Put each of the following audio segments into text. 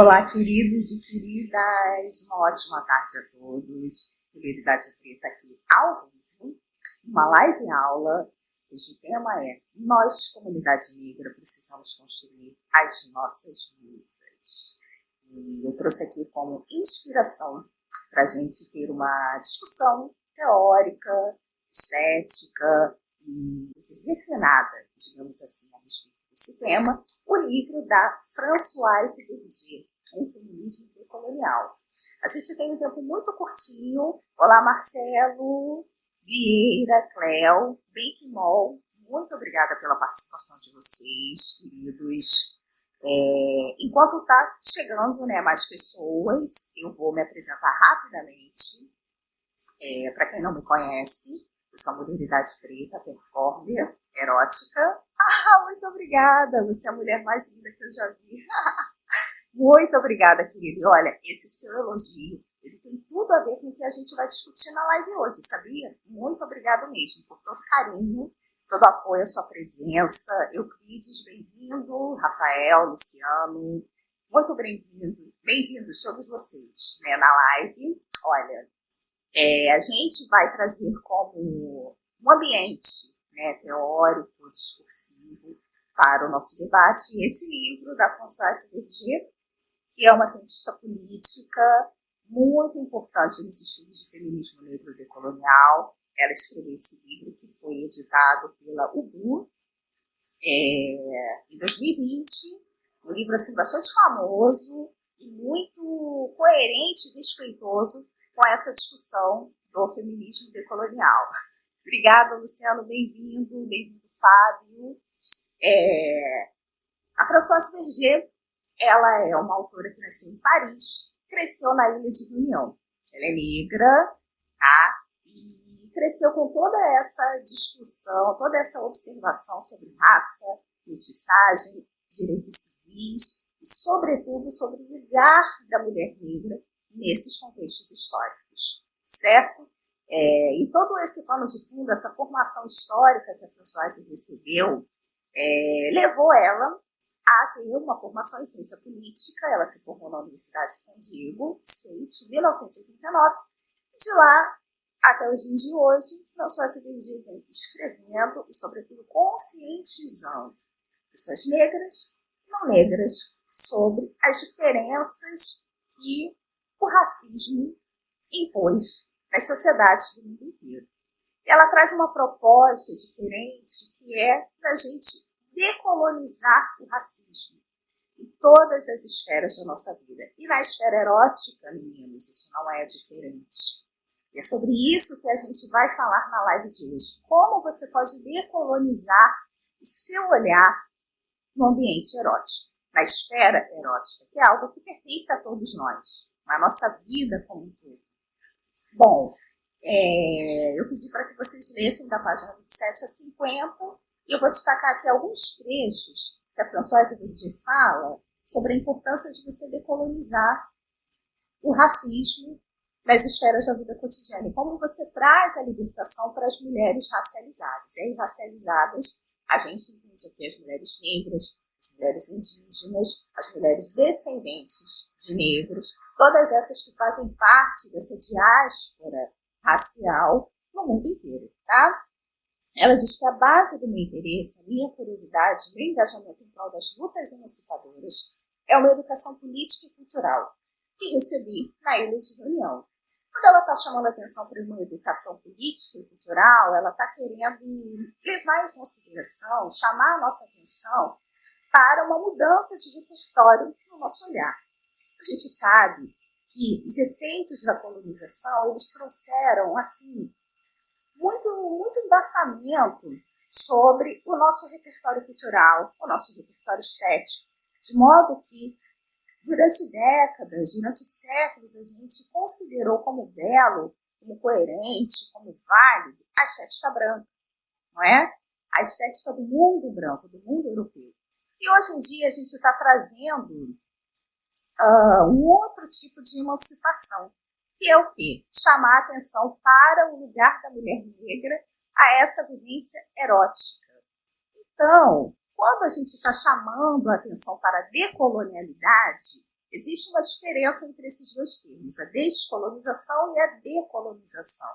Olá, queridos e queridas, uma ótima tarde a todos. Fidelidade Preta aqui ao vivo, uma live aula, cujo tema é Nós, comunidade negra, precisamos construir as nossas musas. E eu trouxe aqui como inspiração para a gente ter uma discussão teórica, estética e refinada, digamos assim, a respeito desse tema, o livro da Françoise Verger, Um Feminismo Decolonial. A gente tem um tempo muito curtinho. Olá, Marcelo, Vieira, Cléo, Benquimol, muito obrigada pela participação de vocês, queridos. Enquanto está chegando mais pessoas, eu vou me apresentar rapidamente. Para quem não me conhece, eu sou a Mulheridade Preta, performer, erótica. Muito obrigada, você é a mulher mais linda que eu já vi. Muito obrigada, querido. E olha, esse seu elogio, ele tem tudo a ver com o que a gente vai discutir na live hoje, sabia? Muito obrigada mesmo por todo carinho, todo apoio, a sua presença. Euclides, bem-vindo. Rafael, Luciano, muito bem-vindos todos vocês na live. Olha, a gente vai trazer como um ambiente teórico, discursivo para o nosso debate esse livro da Françoise Verger, que é uma cientista política muito importante nesse estudo de feminismo negro decolonial. Ela escreveu esse livro que foi editado pela UBU em 2020, um livro assim, bastante famoso e muito coerente e respeitoso com essa discussão do feminismo decolonial. Obrigada, Luciano, bem-vindo, Fábio. A Françoise Verger, ela é uma autora que nasceu em Paris, cresceu na Ilha de Réunion. Ela é negra, tá? E cresceu com toda essa discussão, toda essa observação sobre raça, mestiçagem, direitos civis e, sobretudo, sobre o lugar da mulher negra nesses contextos históricos, certo? E todo esse pano de fundo, essa formação histórica que a Françoise recebeu, levou ela a ter uma formação em ciência política. Ela se formou na Universidade de San Diego State em 1989, e de lá até os dias de hoje, Françoise Verger vem escrevendo e, sobretudo, conscientizando pessoas negras e não negras sobre as diferenças que o racismo impôs nas sociedades do mundo inteiro. Ela traz uma proposta diferente, que é da gente decolonizar o racismo em todas as esferas da nossa vida. E na esfera erótica, meninos, isso não é diferente. E é sobre isso que a gente vai falar na live de hoje. Como você pode decolonizar o seu olhar no ambiente erótico, na esfera erótica, que é algo que pertence a todos nós, na nossa vida como um todo. Bom, eu pedi para que vocês lessem da página 27 a 50, e eu vou destacar aqui alguns trechos que a Françoise Verger fala sobre a importância de você decolonizar o racismo nas esferas da vida cotidiana, e como você traz a libertação para as mulheres racializadas. E aí, racializadas, a gente entende aqui as mulheres negras, as mulheres indígenas, as mulheres descendentes de negros, todas essas que fazem parte dessa diáspora racial no mundo inteiro, tá? Ela diz que a base do meu interesse, a minha curiosidade, meu engajamento em prol das lutas emancipadoras é uma educação política e cultural que recebi na Ilha de Réunion. Quando ela está chamando a atenção para uma educação política e cultural, ela está querendo levar em consideração, chamar a nossa atenção para uma mudança de repertório no nosso olhar. A gente sabe que os efeitos da colonização, eles trouxeram, assim, muito embaçamento sobre o nosso repertório cultural, o nosso repertório estético, de modo que, durante décadas, durante séculos, a gente considerou como belo, como coerente, como válido, a estética branca, não é? A estética do mundo branco, do mundo europeu. E hoje em dia a gente está trazendo um outro tipo de emancipação, que é o quê? Chamar a atenção para o lugar da mulher negra a essa vivência erótica. Então, quando a gente está chamando a atenção para a decolonialidade, Existe uma diferença entre esses dois termos, a descolonização e a decolonização.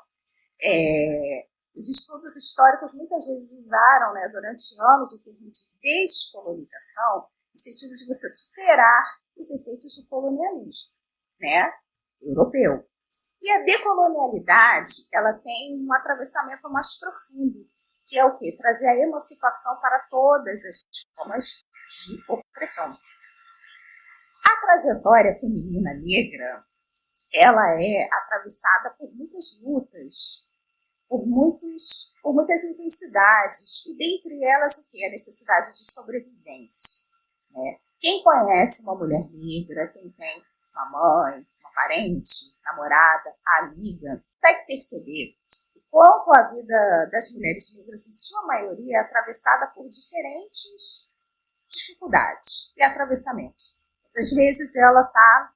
Os estudos históricos muitas vezes usaram, né, durante anos, o termo de descolonização, no sentido de você superar os efeitos do colonialismo, né, europeu. E a decolonialidade, ela tem um atravessamento mais profundo, que é o quê? Trazer a emancipação para todas as formas de opressão. A trajetória feminina negra, ela é atravessada por muitas lutas, por muitas intensidades, e dentre elas o que? A necessidade de sobrevivência. Né? Quem conhece uma mulher negra, quem tem uma mãe, uma parente, namorada, amiga, consegue perceber o quanto a vida das mulheres negras, em sua maioria, é atravessada por diferentes dificuldades e atravessamentos. Muitas vezes ela está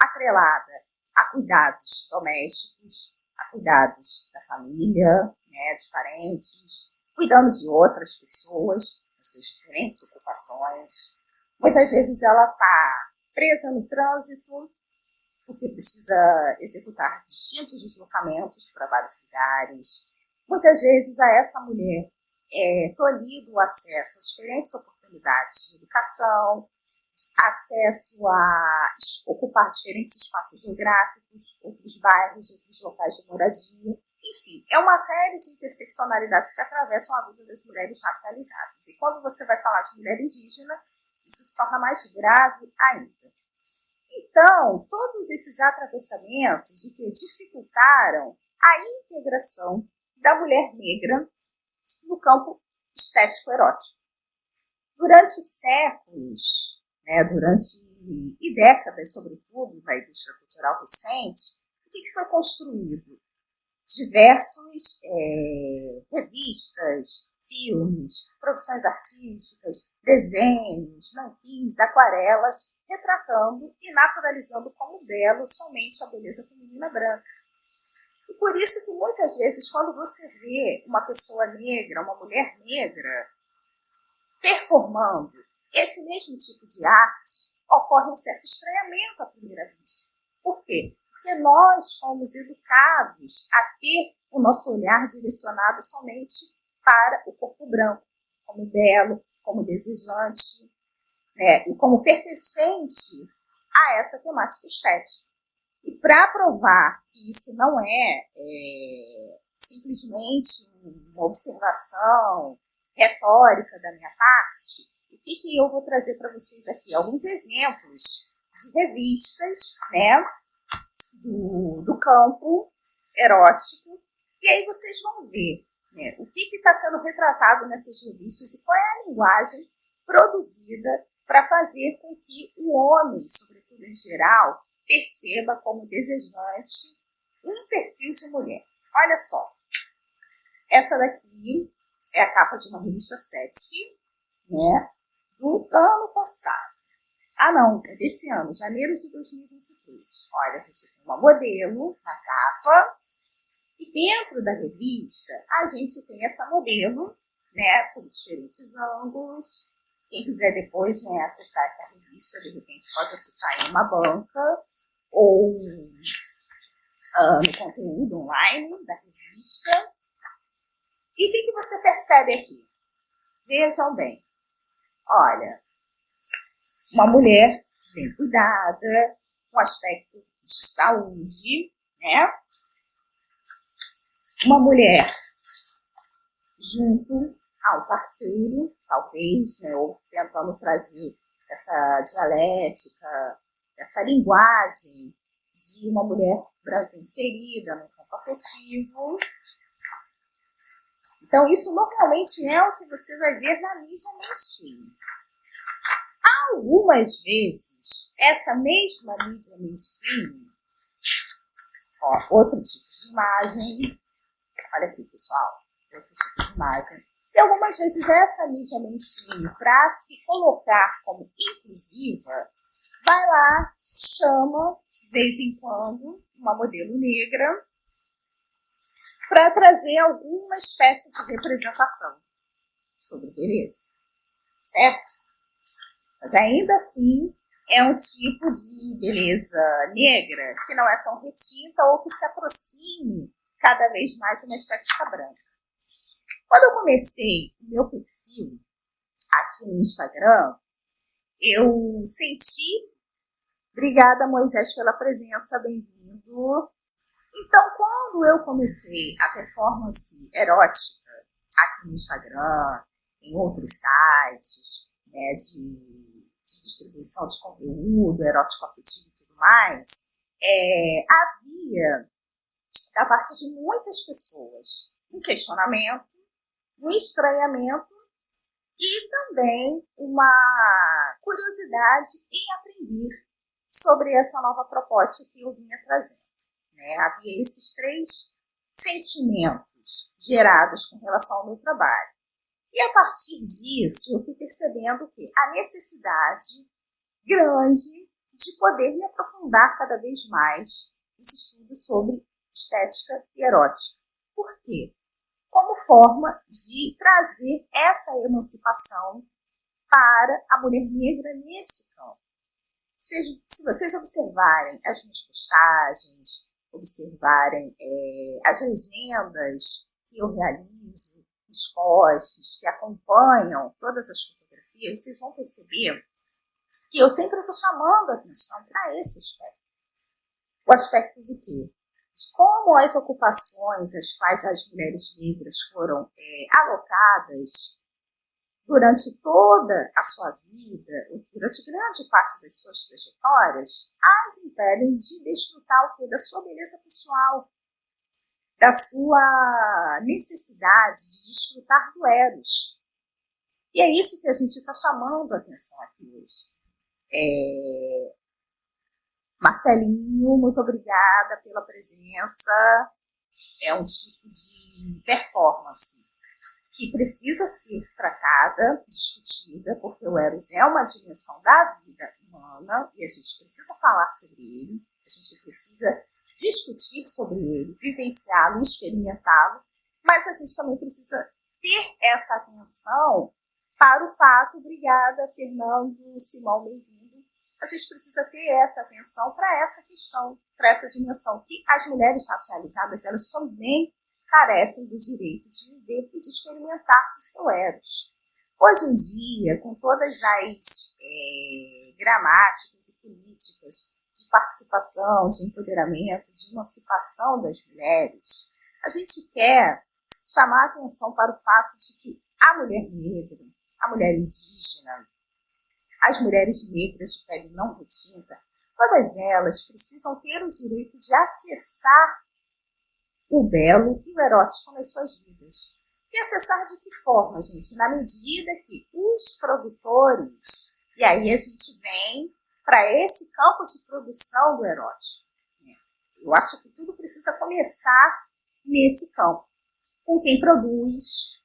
atrelada a cuidados domésticos, a cuidados da família, né, de parentes, cuidando de outras pessoas, das suas diferentes ocupações. Muitas vezes ela está presa no trânsito, porque precisa executar distintos deslocamentos para vários lugares. Muitas vezes a essa mulher é tolhido o acesso a diferentes oportunidades de educação, acesso a ocupar diferentes espaços geográficos, outros bairros, outros locais de moradia. Enfim, é uma série de interseccionalidades que atravessam a vida das mulheres racializadas. E quando você vai falar de mulher indígena, isso se torna mais grave ainda. Então, todos esses atravessamentos o que dificultaram a integração da mulher negra no campo estético-erótico. Durante séculos, e décadas, sobretudo, da indústria cultural recente, o que foi construído? Diversos revistas, filmes, produções artísticas, desenhos, nanquins, aquarelas, retratando e naturalizando como belo somente a beleza feminina branca. E por isso que muitas vezes, quando você vê uma pessoa negra, uma mulher negra, performando esse mesmo tipo de arte, ocorre um certo estranhamento à primeira vista. Por quê? Porque nós fomos educados a ter o nosso olhar direcionado somente para o corpo branco, como belo, como desejante, né, e como pertencente a essa temática estética. E para provar que isso não é simplesmente uma observação retórica da minha parte, o que eu vou trazer para vocês aqui? Alguns exemplos de revistas, né, do campo erótico, e aí vocês vão ver, né, o que está sendo retratado nessas revistas e qual é a linguagem produzida para fazer com que o homem, sobretudo em geral, perceba como desejante um perfil de mulher. Olha só, essa daqui é a capa de uma revista Sexy, né, do ano passado. Ah, não, é desse ano, janeiro de 2023. Olha, a gente tem uma modelo na capa e dentro da revista a gente tem essa modelo, né, sob diferentes ângulos. Quem quiser depois, né, acessar essa revista, de repente pode acessar em uma banca ou no conteúdo online da revista. E o que você percebe aqui? Vejam bem. Olha, uma mulher bem cuidada, com aspecto de saúde, né? Uma mulher junto ao parceiro, talvez, né? Ou tentando trazer essa dialética, essa linguagem de uma mulher branca inserida no campo afetivo. Então, isso normalmente é o que você vai ver na mídia mainstream. Algumas vezes, essa mesma mídia mainstream, outro tipo de imagem, olha aqui, pessoal, outro tipo de imagem, e algumas vezes essa mídia mainstream, para se colocar como inclusiva, vai lá, chama, de vez em quando, uma modelo negra, para trazer alguma espécie de representação sobre beleza, certo? Mas ainda assim é um tipo de beleza negra que não é tão retinta ou que se aproxime cada vez mais de uma estética branca. Quando eu comecei o meu perfil aqui no Instagram, eu senti, obrigada Moisés pela presença, bem-vindo. Então, quando eu comecei a performance erótica aqui no Instagram, em outros sites, né, de distribuição de conteúdo erótico afetivo e tudo mais, havia, da parte de muitas pessoas, um questionamento, um estranhamento e também uma curiosidade em aprender sobre essa nova proposta que eu vinha trazendo. Né? Havia esses 3 sentimentos gerados com relação ao meu trabalho. E a partir disso, eu fui percebendo que a necessidade grande de poder me aprofundar cada vez mais nesse estudo sobre estética e erótica. Por quê? Como forma de trazer essa emancipação para a mulher negra nesse campo. Se vocês observarem as minhas postagens, observarem as legendas que eu realizo, os posts que acompanham todas as fotografias, vocês vão perceber que eu sempre estou chamando a atenção para esse aspecto. O aspecto de quê? De como as ocupações às quais as mulheres negras foram alocadas durante toda a sua vida, durante grande parte das suas trajetórias, as impedem de desfrutar da sua beleza pessoal, da sua necessidade de desfrutar do eros. E é isso que a gente está chamando a atenção aqui hoje. Marcelinho, muito obrigada pela presença. É um tipo de performance que precisa ser tratada, discutida, porque o eros é uma dimensão da vida humana e a gente precisa falar sobre ele, a gente precisa discutir sobre ele, vivenciá-lo, experimentá-lo, mas a gente também precisa ter essa atenção para o fato, obrigada Fernando, Simão, bem-vindo, a gente precisa ter essa atenção para essa questão, para essa dimensão que as mulheres racializadas, elas também carecem do direito de viver e de experimentar o seu eros. Hoje em dia, com todas as gramáticas e políticas de participação, de empoderamento, de emancipação das mulheres, a gente quer chamar a atenção para o fato de que a mulher negra, a mulher indígena, as mulheres negras de pele não retinta, todas elas precisam ter o direito de acessar o belo e o erótico nas suas vidas. E acessar de que forma, gente? Na medida que os produtores, e aí a gente vem para esse campo de produção do erótico. Eu acho que tudo precisa começar nesse campo. Com quem produz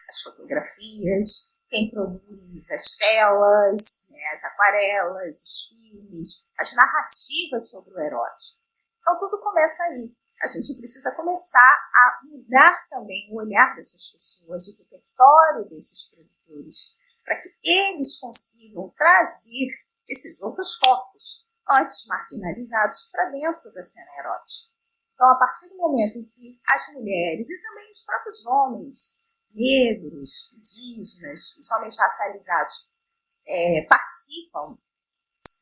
as fotografias, quem produz as telas, né, as aquarelas, os filmes, as narrativas sobre o erótico. Então tudo começa aí. A gente precisa começar a mudar também o olhar dessas pessoas, o repertório desses produtores, para que eles consigam trazer esses outros corpos, antes marginalizados, para dentro da cena erótica. Então, a partir do momento em que as mulheres e também os próprios homens negros, indígenas, os homens racializados participam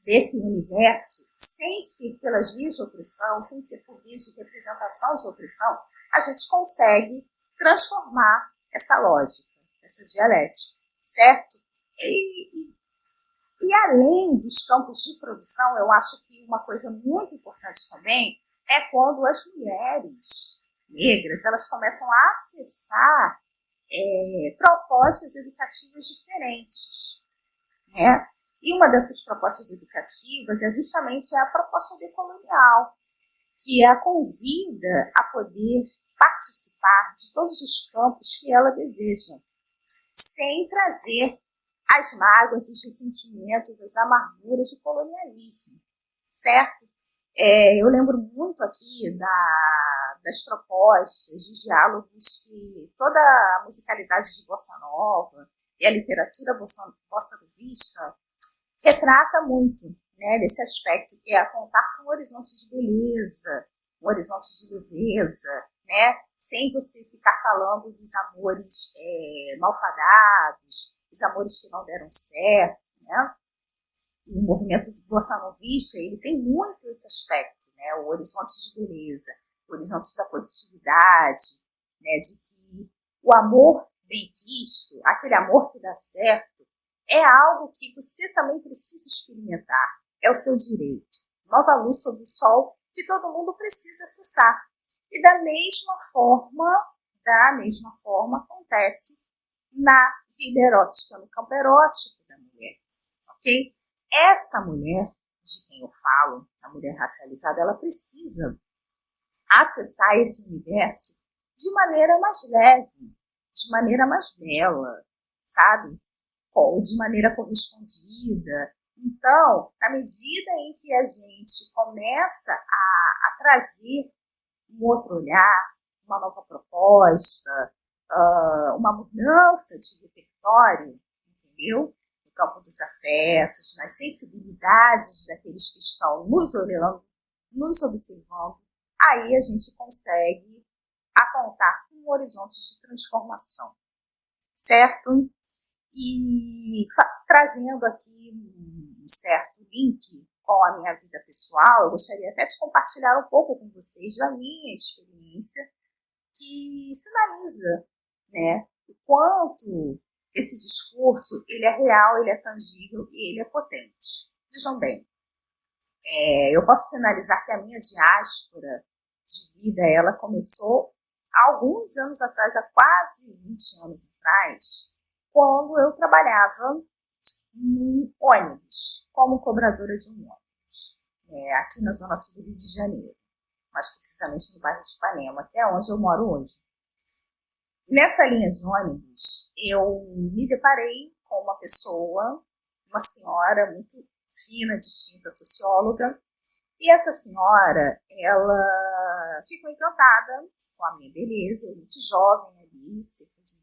desse universo, sem ser pelas vias de opressão, sem ser por vias de representação de opressão, a gente consegue transformar essa lógica, essa dialética, certo? E além dos campos de produção, eu acho que uma coisa muito importante também é quando as mulheres negras elas começam a acessar propostas educativas diferentes, né? E uma dessas propostas educativas é justamente a proposta decolonial, que a convida a poder participar de todos os campos que ela deseja, sem trazer as mágoas, os ressentimentos, as amarguras do colonialismo, certo? Eu lembro muito aqui das propostas, dos diálogos que toda a musicalidade de Bossa Nova e a literatura bossa novista retrata muito, né, desse aspecto que é apontar para um horizonte de beleza, um horizonte de leveza, né, sem você ficar falando dos amores malfadados, dos amores que não deram certo, né. O movimento do bossa novista, ele tem muito esse aspecto, né, o horizonte de beleza, o horizonte da positividade, né, de que o amor bem-quisto, aquele amor que dá certo, é algo que você também precisa experimentar, é o seu direito. Nova luz sobre o sol que todo mundo precisa acessar. E da mesma forma acontece na vida erótica, no campo erótico da mulher, ok? Essa mulher de quem eu falo, a mulher racializada, ela precisa acessar esse universo de maneira mais leve, de maneira mais bela, sabe? De maneira correspondida. Então, na medida em que a gente começa a trazer um outro olhar, uma nova proposta, uma mudança de repertório, entendeu? No campo dos afetos, nas sensibilidades daqueles que estão nos olhando, nos observando, aí a gente consegue apontar um horizonte de transformação, certo? E trazendo aqui um certo link com a minha vida pessoal, eu gostaria até de compartilhar um pouco com vocês da minha experiência, que sinaliza, né, o quanto esse discurso ele é real, ele é tangível e ele é potente. Vejam bem, eu posso sinalizar que a minha diáspora de vida, ela começou há alguns anos atrás, há quase 20 anos atrás, quando eu trabalhava num ônibus, como cobradora de um ônibus, aqui na zona sul do Rio de Janeiro, mais precisamente no bairro de Ipanema, que é onde eu moro hoje. Nessa linha de ônibus, eu me deparei com uma pessoa, uma senhora muito fina, distinta, socióloga, e essa senhora, ela ficou encantada com a minha beleza, eu muito jovem ali, cerca de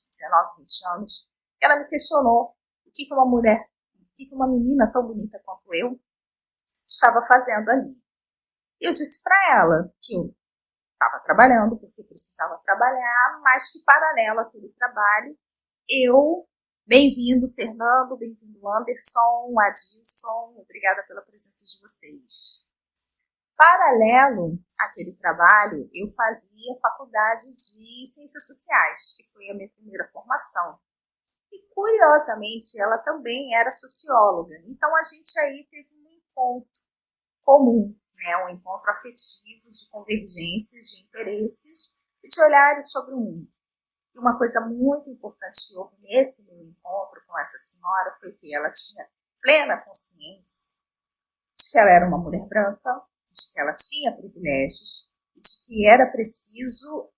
19, 20 anos. Ela me questionou o que uma mulher, o que uma menina tão bonita quanto eu estava fazendo ali. Eu disse para ela que eu estava trabalhando porque precisava trabalhar, mas que paralelo àquele trabalho, eu, bem-vindo Fernando, bem-vindo Anderson, Adilson, obrigada pela presença de vocês. Paralelo àquele trabalho, eu fazia faculdade de Ciências Sociais, que foi a minha primeira formação. E, curiosamente, ela também era socióloga. Então, a gente aí teve um encontro comum, né? Um encontro afetivo de convergências, de interesses e de olhares sobre o mundo. E uma coisa muito importante que houve nesse meu encontro com essa senhora foi que ela tinha plena consciência de que ela era uma mulher branca, de que ela tinha privilégios e de que era preciso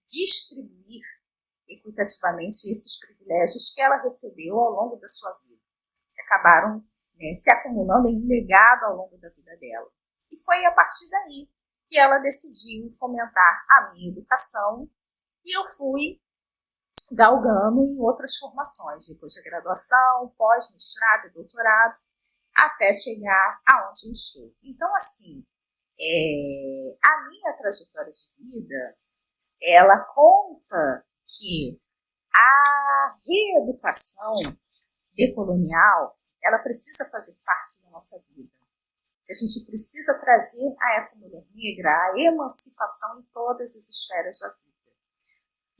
distribuir equitativamente esses privilégios que ela recebeu ao longo da sua vida, que acabaram se acumulando em um legado ao longo da vida dela. E foi a partir daí que ela decidiu fomentar a minha educação e eu fui galgando em outras formações, depois de graduação, pós-mestrado e doutorado, até chegar aonde eu estou. Então, assim, a minha trajetória de vida, ela conta que a reeducação decolonial, ela precisa fazer parte da nossa vida. A gente precisa trazer a essa mulher negra a emancipação em todas as esferas da vida.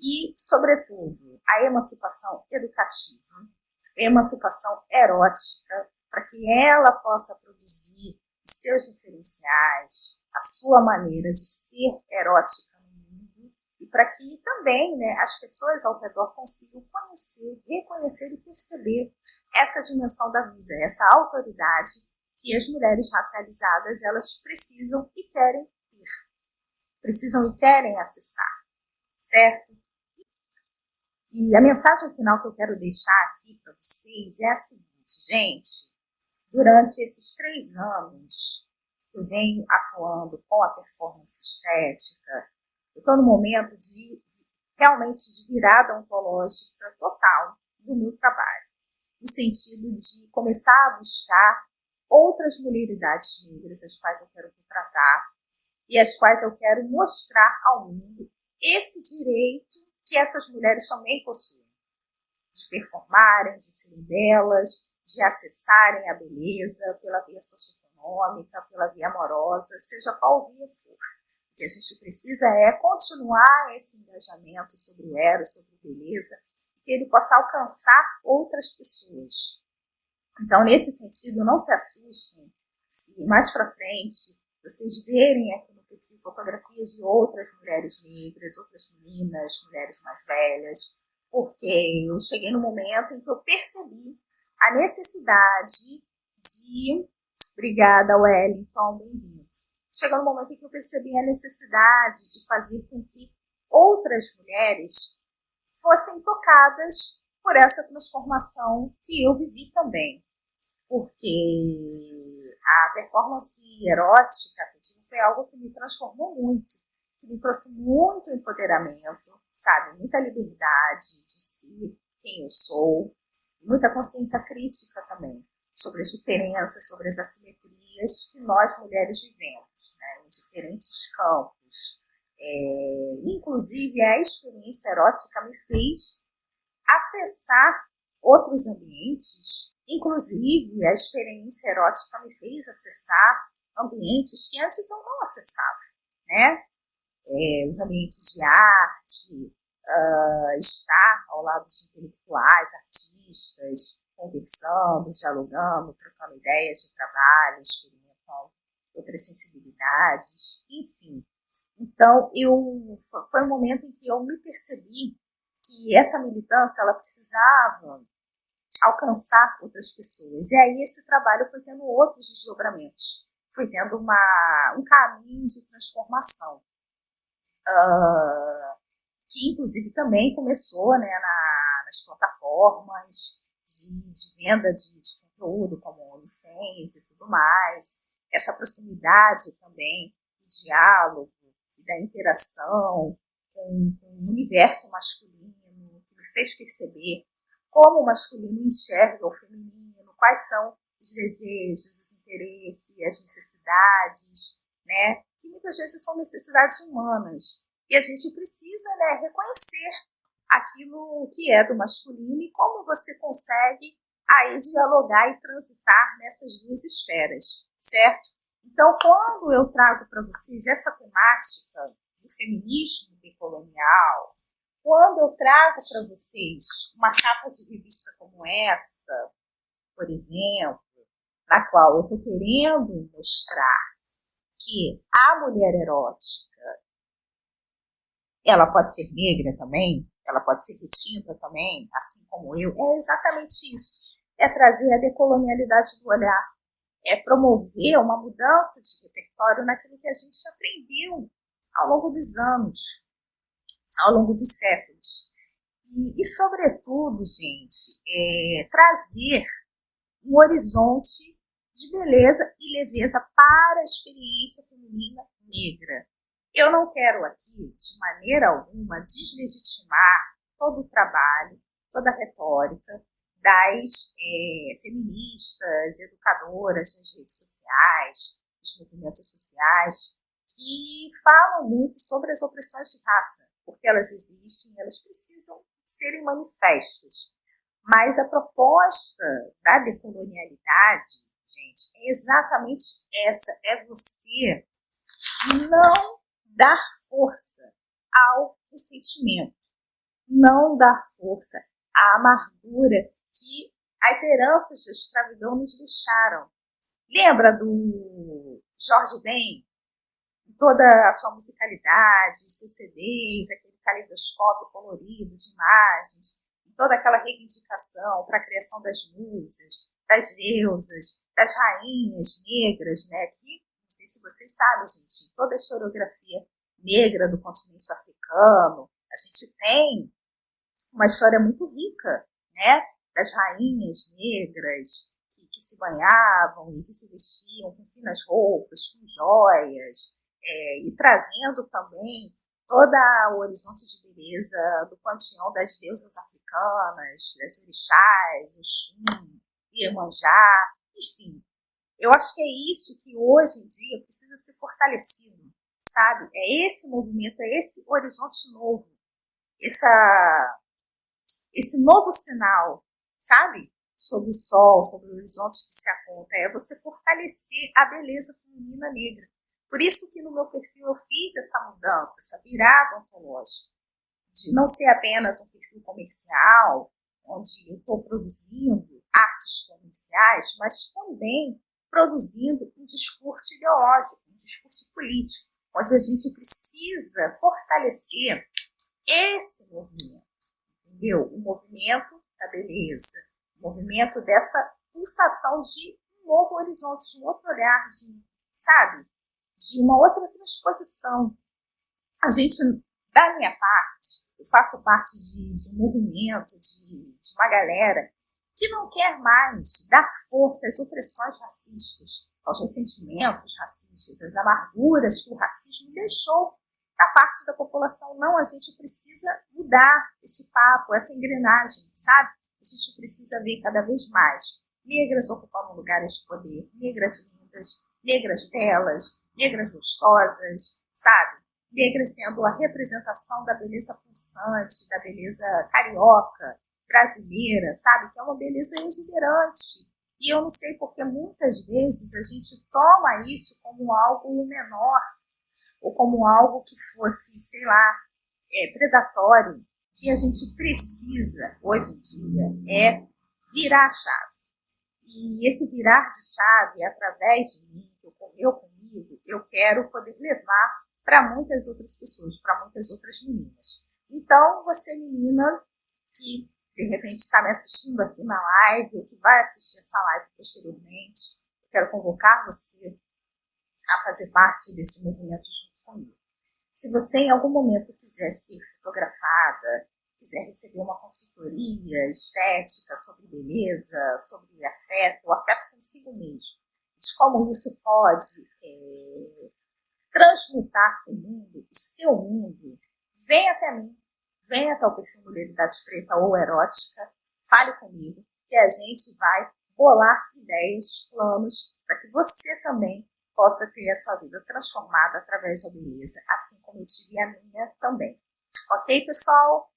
E, sobretudo, a emancipação educativa, a emancipação erótica, para que ela possa produzir os seus referenciais, a sua maneira de ser erótica no mundo, e para que também as pessoas ao redor consigam conhecer, reconhecer e perceber essa dimensão da vida, essa autoridade que as mulheres racializadas elas precisam e querem ter, precisam e querem acessar, certo? E a mensagem final que eu quero deixar aqui para vocês é a seguinte, gente. Durante esses 3 anos que eu venho atuando com a performance estética, eu estou no momento realmente de virada ontológica total do meu trabalho. no sentido de começar a buscar outras mulheridades negras, as quais eu quero retratar e as quais eu quero mostrar ao mundo esse direito que essas mulheres também possuem, de performarem, de serem belas, de acessarem a beleza pela via socioeconômica, pela via amorosa, seja qual via for. O que a gente precisa é continuar esse engajamento sobre o eros, sobre a beleza, e que ele possa alcançar outras pessoas. Então, nesse sentido, não se assustem se mais para frente vocês verem aqui no perfil fotografias de outras mulheres negras, outras meninas, mulheres mais velhas, porque eu cheguei no momento em que eu percebi a necessidade de... Obrigada, Wellington, bem-vindo. Chegou no momento em que eu percebi a necessidade de fazer com que outras mulheres fossem tocadas por essa transformação que eu vivi também. Porque a performance erótica foi algo que me transformou muito, que me trouxe muito empoderamento, sabe? Muita liberdade de ser quem eu sou, muita consciência crítica também sobre as diferenças, sobre as assimetrias que nós mulheres vivemos, né, em diferentes campos. Inclusive, a experiência erótica me fez acessar outros ambientes. Inclusive, a experiência erótica me fez acessar ambientes que antes eu não acessava, né? Os ambientes de arte, estar ao lado de intelectuais, artistas, conversando, dialogando, trocando ideias de trabalho, experimentando outras sensibilidades, enfim. Então, foi um momento em que eu me percebi que essa militância ela precisava alcançar outras pessoas. E aí esse trabalho foi tendo outros desdobramentos, foi tendo um caminho de transformação, que inclusive também começou, né, nas plataformas de venda de conteúdo, como o OnlyFans e tudo mais, essa proximidade também do diálogo e da interação com o universo masculino, que me fez perceber como o masculino enxerga o feminino, quais são os desejos, os interesses, as necessidades, né, que muitas vezes são necessidades humanas. E a gente precisa, né, reconhecer aquilo que é do masculino e como você consegue aí dialogar e transitar nessas duas esferas, certo? Então, quando eu trago para vocês essa temática do feminismo decolonial, quando eu trago para vocês uma capa de revista como essa, por exemplo, na qual eu estou querendo mostrar que a mulher erótica, ela pode ser negra também, ela pode ser retinta também, assim como eu, é exatamente isso. É trazer a decolonialidade do olhar, é promover uma mudança de repertório naquilo que a gente aprendeu ao longo dos anos, ao longo dos séculos. E sobretudo, gente, trazer um horizonte de beleza e leveza para a experiência feminina negra. Eu não quero aqui, de maneira alguma, deslegitimar todo o trabalho, toda a retórica das feministas, educadoras nas redes sociais, dos movimentos sociais, que falam muito sobre as opressões de raça, porque elas existem, elas precisam serem manifestas. Mas a proposta da decolonialidade, gente, é exatamente essa, é você não dar força ao ressentimento, não dar força à amargura que as heranças da escravidão nos deixaram. Lembra do Jorge Ben? Toda a sua musicalidade, os seus CDs, aquele caleidoscópio colorido de imagens, e toda aquela reivindicação para a criação das musas, das deusas, das rainhas negras, né? Que, não sei se vocês sabem, gente, toda a historiografia negra do continente africano, a gente tem uma história muito rica, né? Das rainhas negras que se banhavam e que se vestiam com finas roupas, com joias, e trazendo também todo o horizonte de beleza do panteão das deusas africanas, das orixás, Oxum, Iemanjá, enfim. Eu acho que é isso que hoje em dia precisa ser fortalecido, sabe? É esse movimento, é esse horizonte novo, esse novo sinal, sabe? Sobre o sol, sobre o horizonte que se aponta. É você fortalecer a beleza feminina negra. Por isso que no meu perfil eu fiz essa mudança, essa virada ontológica, de não ser apenas um perfil comercial, onde eu estou produzindo artes comerciais, mas também produzindo um discurso ideológico, um discurso político, onde a gente precisa fortalecer esse movimento, entendeu? O movimento da beleza, o movimento dessa pulsação de um novo horizonte, de um outro olhar, sabe? De uma outra transposição. A gente, da minha parte, eu faço parte de um movimento, de uma galera que não quer mais dar força às opressões racistas, aos ressentimentos racistas, às amarguras que o racismo deixou da parte da população. Não, a gente precisa mudar esse papo, essa engrenagem, sabe? A gente precisa ver cada vez mais negras ocupando lugares de poder, negras lindas, negras belas, negras gostosas, sabe? Negras sendo a representação da beleza pulsante, da beleza carioca, brasileira, sabe? Que é uma beleza exuberante. E eu não sei porque muitas vezes a gente toma isso como algo menor, ou como algo que fosse, sei lá, predatório. O que a gente precisa, hoje em dia, é virar a chave. E esse virar de chave, através de mim, que ocorreu comigo, eu quero poder levar para muitas outras pessoas, para muitas outras meninas. Então, você, menina, que de repente está me assistindo aqui na live, ou que vai assistir essa live posteriormente, eu quero convocar você a fazer parte desse movimento junto comigo. Se você em algum momento quiser ser fotografada, quiser receber uma consultoria estética sobre beleza, sobre afeto, o afeto consigo mesmo, de como isso pode transmutar o mundo, o seu mundo, vem até mim, vem até o perfil Mulheridade Preta ou Erótica, fale comigo, que a gente vai bolar ideias, planos, para que você também possa ter a sua vida transformada através da beleza, assim como eu tive a minha também. Ok, pessoal?